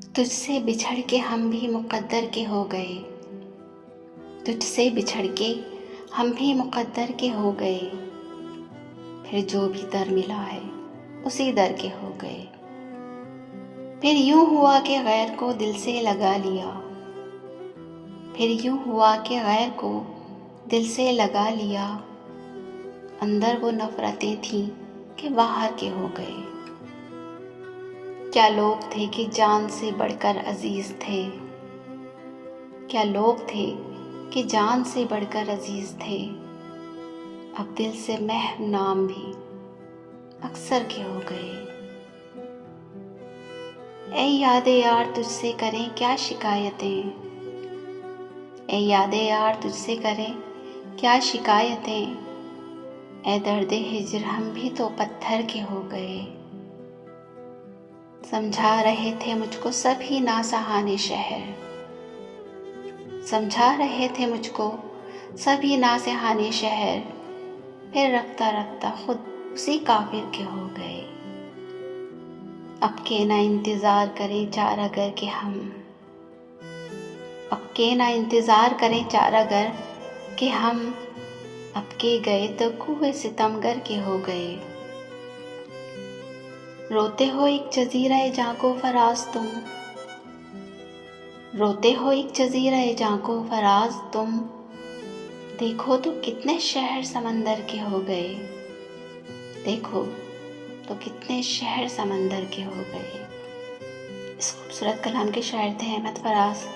तुझसे बिछड़ के हम भी मुक़द्दर के हो गए, तुझसे बिछड़ के हम भी मुक़द्दर के हो गए, फिर जो भी दर मिला है उसी दर के हो गए। फिर यूं हुआ कि गैर को दिल से लगा लिया, फिर यूं हुआ कि गैर को दिल से लगा लिया, अंदर वो नफ़रतें थीं कि बाहर के हो गए। क्या लोग थे कि जान से बढ़कर अजीज़ थे, क्या लोग थे कि जान से बढ़कर अजीज़ थे, अब दिल से महव नाम भी अक्सर के हो गए। ऐ यादे यार तुझसे करें क्या शिकायतें, ऐ यादे यार तुझसे करें क्या शिकायतें, ऐ दर्द हिज्र हम भी तो पत्थर के हो गए। समझा रहे थे मुझको सभी नासहाने शहर, समझा रहे थे मुझको सभी नासहाने शहर, फिर रफ्ता रफ्ता खुद उसी काफिर के हो गए। अब के ना इंतज़ार करें चारागर के हम, अब के ना इंतज़ार करें चारागर के हम, अब के गए तो कुएं सितमगर के हो गए। रोते हो एक जज़ीरा जाको फराज तुम, रोते हो एक जज़ीरा जाको फराज तुम, देखो तो कितने शहर समंदर के हो गए, देखो तो कितने शहर समंदर के हो गए। इस खूबसूरत कलाम के शायर थे अहमद फराज।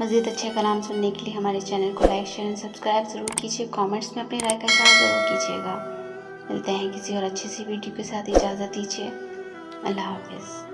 मज़ीद अच्छे कलाम सुनने के लिए हमारे चैनल को लाइक शेयर एंड सब्सक्राइब ज़रूर कीजिए। कमेंट्स में अपनी राय का इज़हार ज़रूर कीजिएगा। मिलते हैं किसी और अच्छी सी वीडियो के साथ, इजाज़त दीजिए। अल्लाह हाफ़िज़।